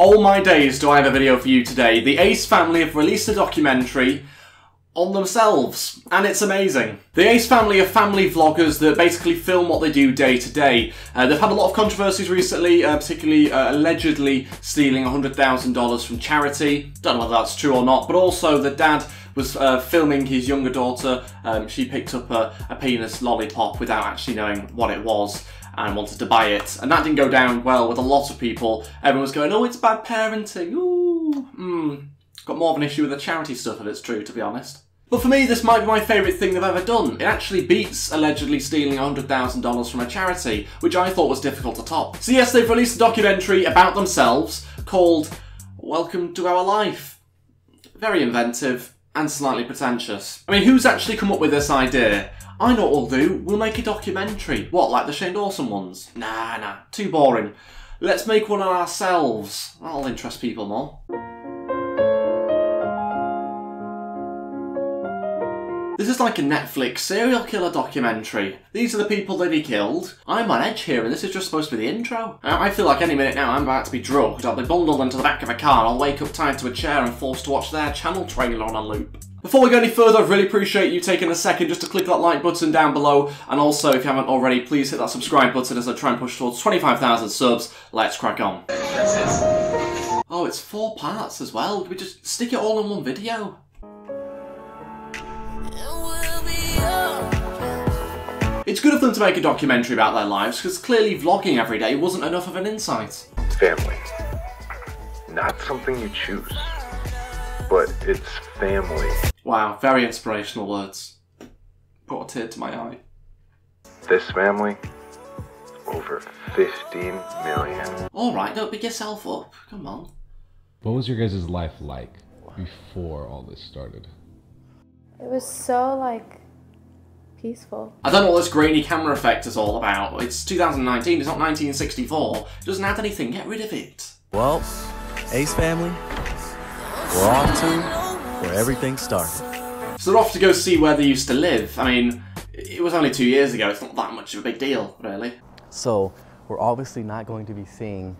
Oh my days, do I have a video for you today. The Ace family have released a documentary on themselves, and it's amazing. The Ace family are family vloggers that basically film what they do day to day. They've had a lot of controversies recently, particularly allegedly stealing $100,000 from charity. Don't know whether that's true or not, but also the dad was filming his younger daughter. She picked up a penis lollipop without actually knowing what it was and wanted to buy it, and that didn't go down well with a lot of people. Everyone was going, oh, it's bad parenting, ooh, Got more of an issue with the charity stuff if it's true, to be honest. But for me, this might be my favourite thing they've ever done. It actually beats allegedly stealing $100,000 from a charity, which I thought was difficult to top. So yes, they've released a documentary about themselves called Welcome to Our Life. Very inventive and slightly pretentious. I mean, who's actually come up with this idea? I know what we'll do, we'll make a documentary. What, like the Shane Dawson ones? Nah, too boring. Let's make one on ourselves. That'll interest people more. This is like a Netflix serial killer documentary. These are the people that he killed. I'm on edge here and this is just supposed to be the intro. I feel like any minute now I'm about to be drugged, I'll be bundled into the back of a car, I'll wake up tied to a chair and forced to watch their channel trailer on a loop. Before we go any further, I'd really appreciate you taking a second just to click that like button down below, and also, if you haven't already, please hit that subscribe button as I try and push towards 25,000 subs. Let's crack on. Oh, it's 4 parts as well. Can we just stick it all in one video? It's good of them to make a documentary about their lives, because clearly vlogging every day wasn't enough of an insight. Family. Not something you choose, but it's family. Wow, very inspirational words. Brought a tear to my eye. This family, over 15 million. Alright, don't beat yourself up. Come on. What was your guys' life like before all this started? It was so, like, peaceful. I don't know what this grainy camera effect is all about. It's 2019, it's not 1964. It doesn't add anything, get rid of it. Well, Ace family, we're off to where everything started. So they're off to go see where they used to live. I mean, it was only 2 years ago, it's not that much of a big deal, really. So, we're obviously not going to be seeing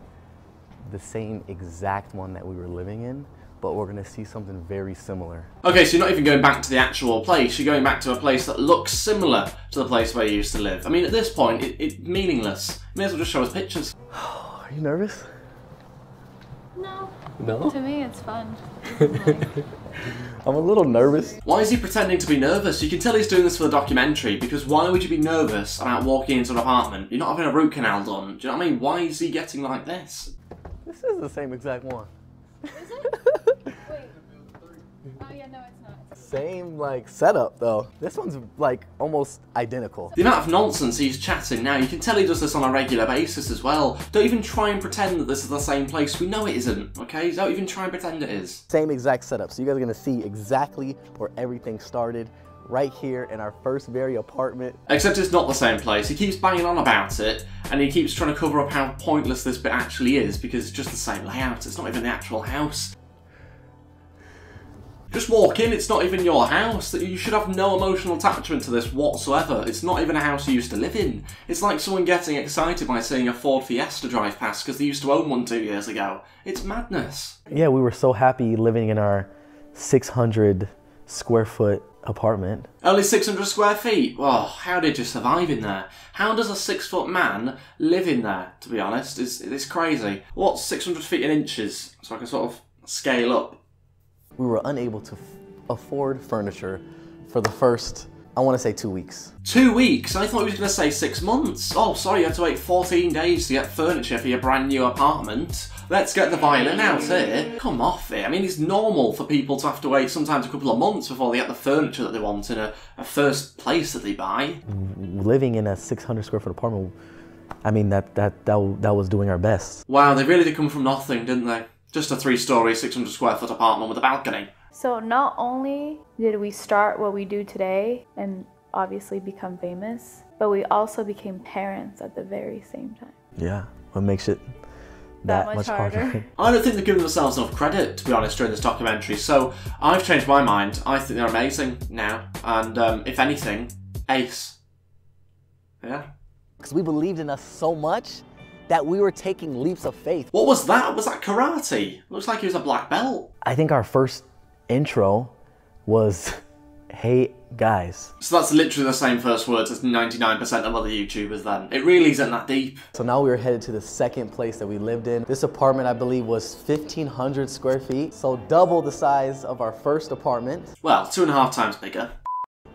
the same exact one that we were living in, but we're going to see something very similar. Okay, so you're not even going back to the actual place, you're going back to a place that looks similar to the place where you used to live. I mean, at this point, it's meaningless. You may as well just show us pictures. Are you nervous? No. No? To me, it's fun. I'm a little nervous. Why is he pretending to be nervous? You can tell he's doing this for the documentary, because why would you be nervous about walking into an apartment? You're not having a root canal done. Do you know what I mean? Why is he getting like this? This is the same exact one. Is it? Wait. Oh yeah, no, it's not. Same, like, setup, though. This one's, like, almost identical. The amount of nonsense he's chatting now, you can tell he does this on a regular basis as well. Don't even try and pretend that this is the same place. We know it isn't, okay? Don't even try and pretend it is. Same exact setup. So you guys are gonna see exactly where everything started, right here in our first very apartment. Except it's not the same place. He keeps banging on about it, and he keeps trying to cover up how pointless this bit actually is, because it's just the same layout. It's not even the actual house. Just walk in, it's not even your house. You should have no emotional attachment to this whatsoever. It's not even a house you used to live in. It's like someone getting excited by seeing a Ford Fiesta drive past because they used to own one 2 years ago. It's madness. Yeah, we were so happy living in our 600 square foot apartment. Only 600 square feet? Well, how did you survive in there? How does a 6-foot man live in there, to be honest? It's crazy. What's 600 feet in inches? So I can sort of scale up. We were unable to afford furniture for the first, I want to say 2 weeks. 2 weeks? I thought he was going to say 6 months. Oh, sorry, you had to wait 14 days to get furniture for your brand new apartment. Let's get the violin out here. Come off it. I mean, it's normal for people to have to wait sometimes a couple of months before they get the furniture that they want in a first place that they buy. Living in a 600 square foot apartment, I mean, that was doing our best. Wow, they really did come from nothing, didn't they? Just a 3-story, 600 square foot apartment with a balcony. So not only did we start what we do today and obviously become famous, but we also became parents at the very same time. Yeah, what makes it that much harder. I don't think they've given themselves enough credit, to be honest, during this documentary, so I've changed my mind. I think they're amazing now, and if anything, Ace. Yeah? Because we believed in us so much that we were taking leaps of faith. What was that? Was that karate? Looks like he was a black belt. I think our first intro was, hey guys. So that's literally the same first words as 99% of other YouTubers then. It really isn't that deep. So now we were headed to the second place that we lived in. This apartment, I believe, was 1,500 square feet. So double the size of our first apartment. Well, 2.5 times bigger.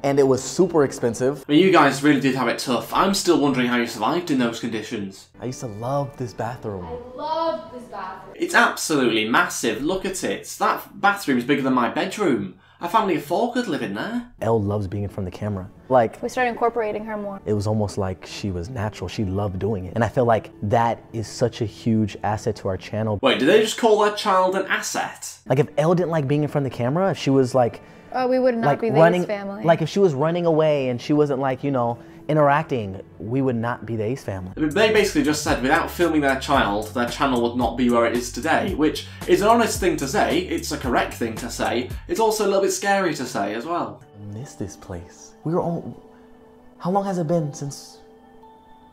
And it was super expensive. I mean, you guys really did have it tough. I'm still wondering how you survived in those conditions. I used to love this bathroom. I love this bathroom. It's absolutely massive. Look at it. That bathroom's bigger than my bedroom. A family of 4 could live in there. Elle loves being in front of the camera. Like, We started incorporating her more. it was almost like she was natural. She loved doing it. And I feel like that is such a huge asset to our channel. Wait, did they just call their child an asset? Like if Elle didn't like being in front of the camera, if she was like, Oh, we would not like be the running, Ace family. like if she was running away and she wasn't like, you know, interacting, we would not be the Ace family. I mean, they basically just said without filming their child, their channel would not be where it is today, which is an honest thing to say, it's a correct thing to say, it's also a little bit scary to say as well. I miss this place. We were all, how long has it been since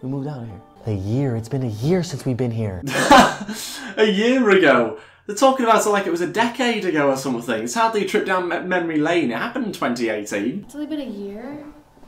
we moved out here? A year, it's been a year since we've been here. A year ago! They're talking about it like it was a decade ago or something. It's hardly a trip down memory lane, it happened in 2018. It's only been a year?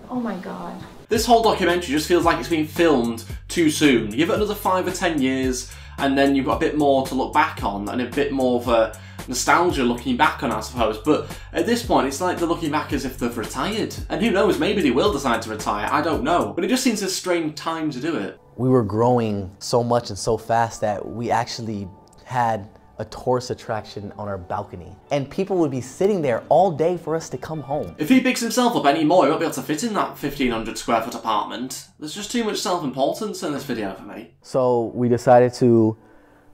Oh my god. This whole documentary just feels like it's been filmed too soon. Give it another 5 or 10 years and then you've got a bit more to look back on and a bit more of a nostalgia looking back on, I suppose. But at this point, it's like they're looking back as if they've retired. And who knows, maybe they will decide to retire, I don't know. But it just seems a strange time to do it. We were growing so much and so fast that we actually had a tourist attraction on our balcony. And people would be sitting there all day for us to come home. If he bigs himself up any more, he won't be able to fit in that 1,500 square foot apartment. There's just too much self-importance in this video for me. So we decided to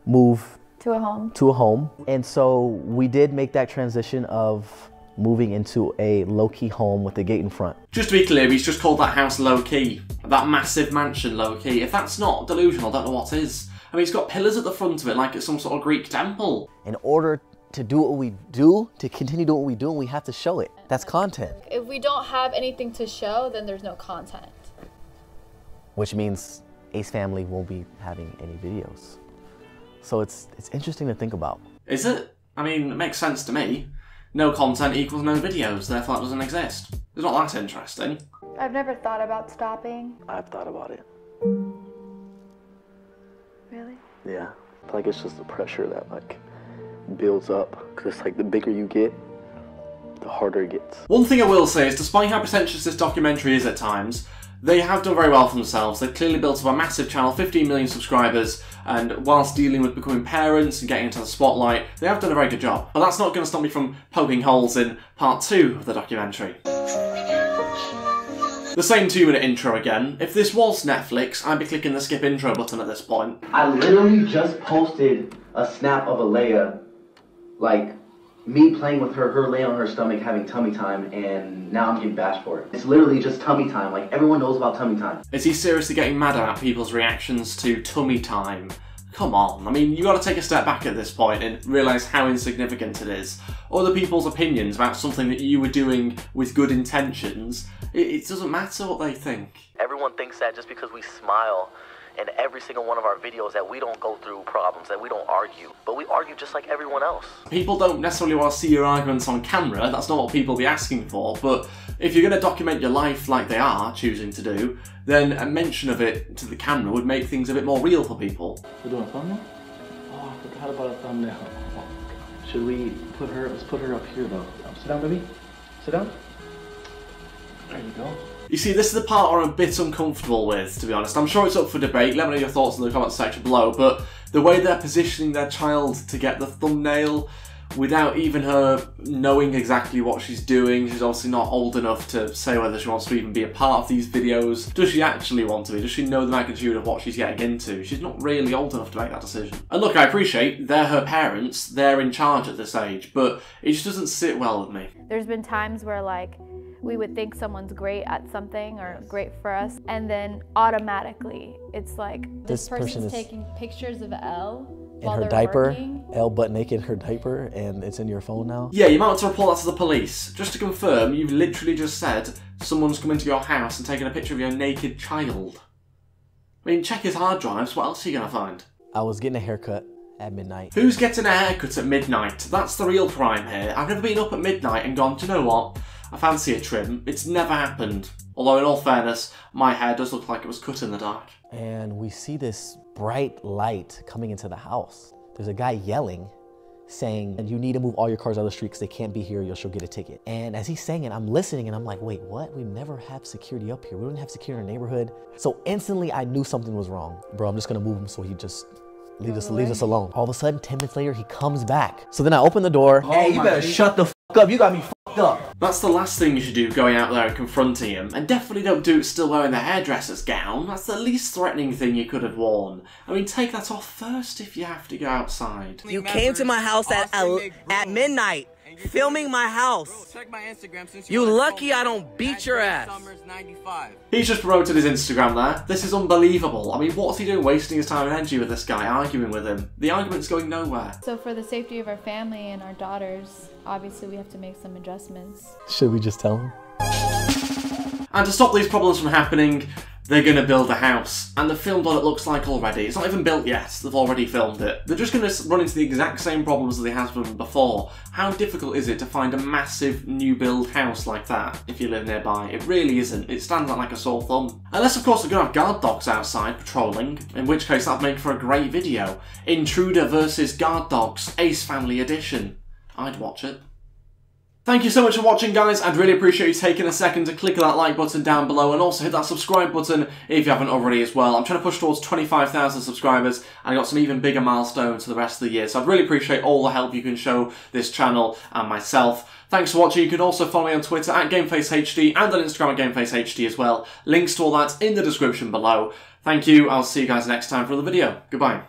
move To a home. to a home. And so we did make that transition of moving into a low-key home with a gate in front. Just to be clear, he's just called that house low-key. That massive mansion low-key. If that's not delusional, I don't know what is. I mean, it's got pillars at the front of it like it's some sort of Greek temple. In order to do what we do, to continue doing what we do, we have to show it. That's content. If we don't have anything to show, then there's no content. Which means Ace Family won't be having any videos. So it's interesting to think about. Is it? I mean, it makes sense to me. No content equals no videos, therefore it doesn't exist. It's not that interesting. I've never thought about stopping. I've thought about it. Really? Yeah. I feel like it's just the pressure that like builds up. Cause it's like the bigger you get, the harder it gets. One thing I will say is, despite how pretentious this documentary is at times, they have done very well for themselves. They've clearly built up a massive channel, 15 million subscribers, and whilst dealing with becoming parents and getting into the spotlight, they have done a very good job. But that's not going to stop me from poking holes in part 2 of the documentary. The same 2-minute intro again. If this was Netflix, I'd be clicking the skip intro button at this point. I literally just posted a snap of Alea, like me playing with her, her laying on her stomach having tummy time, and now I'm getting bashed for it. It's literally just tummy time. Like everyone knows about tummy time. Is he seriously getting mad about people's reactions to tummy time? Come on, I mean, you got to take a step back at this point and realise how insignificant it is. Other people's opinions about something that you were doing with good intentions, it doesn't matter what they think. Everyone thinks that just because we smile in every single one of our videos that we don't go through problems, that we don't argue. But we argue just like everyone else. People don't necessarily want to see your arguments on camera, that's not what people be asking for, but if you're going to document your life like they are choosing to do, then a mention of it to the camera would make things a bit more real for people. We're doing a thumbnail? Oh, I forgot about a thumbnail. Should we put her, let's put her up here though. Sit down, baby. Sit down. There you go. You see, this is the part where I'm a bit uncomfortable with, to be honest. I'm sure it's up for debate, let me know your thoughts in the comment section below, but the way they're positioning their child to get the thumbnail without even her knowing exactly what she's doing, she's obviously not old enough to say whether she wants to even be a part of these videos. Does she actually want to be? Does she know the magnitude of what she's getting into? She's not really old enough to make that decision. And look, I appreciate they're her parents, they're in charge at this age, but it just doesn't sit well with me. There's been times where like we would think someone's great at something or great for us, and then automatically it's like This person's taking pictures of Elle in while her they're diaper, working. Elle butt naked in her diaper, and it's in your phone now. Yeah, you might want to report that to the police. Just to confirm, you've literally just said someone's come into your house and taken a picture of your naked child. I mean, check his hard drives, what else are you gonna find? I was getting a haircut at midnight. Who's getting a haircut at midnight? That's the real crime here. I've never been up at midnight and gone, do you know what? I fancy a trim. It's never happened. Although in all fairness, my hair does look like it was cut in the dark. And we see this bright light coming into the house. There's a guy yelling, saying, you need to move all your cars out of the street because they can't be here, you'll get a ticket. And as he's saying it, I'm listening and I'm like, wait, what? We never have security up here. We don't have security in our neighborhood. So instantly I knew something was wrong. Bro, I'm just gonna move him so he just leaves us alone. All of a sudden, 10 minutes later, he comes back. So then I open the door. Hey, you better shut the f up. You got me f***ed up. That's the last thing you should do, going out there and confronting him. And definitely don't do it still wearing the hairdresser's gown. That's the least threatening thing you could have worn. I mean, take that off first if you have to go outside. You came to my house at midnight, filming my house. Check my Instagram since you lucky I don't beat your ass. He's just promoted his Instagram there. This is unbelievable. I mean, what's he doing wasting his time and energy with this guy, arguing with him? The argument's going nowhere. So for the safety of our family and our daughters, obviously we have to make some adjustments. Should we just tell him? And to stop these problems from happening, they're going to build a house. And they've filmed what it looks like already. It's not even built yet. They've already filmed it. They're just going to run into the exact same problems that they have done before. How difficult is it to find a massive new build house like that if you live nearby? It really isn't. It stands out like a sore thumb. Unless, of course, they're going to have guard dogs outside patrolling, in which case that'd make for a great video. Intruder versus guard dogs, Ace Family Edition. I'd watch it. Thank you so much for watching, guys. I'd really appreciate you taking a second to click that like button down below and also hit that subscribe button if you haven't already as well. I'm trying to push towards 25,000 subscribers and I've got some even bigger milestones for the rest of the year. So I'd really appreciate all the help you can show this channel and myself. Thanks for watching. You can also follow me on Twitter at GameFaceHD and on Instagram at GameFaceHD as well. Links to all that in the description below. Thank you. I'll see you guys next time for another video. Goodbye.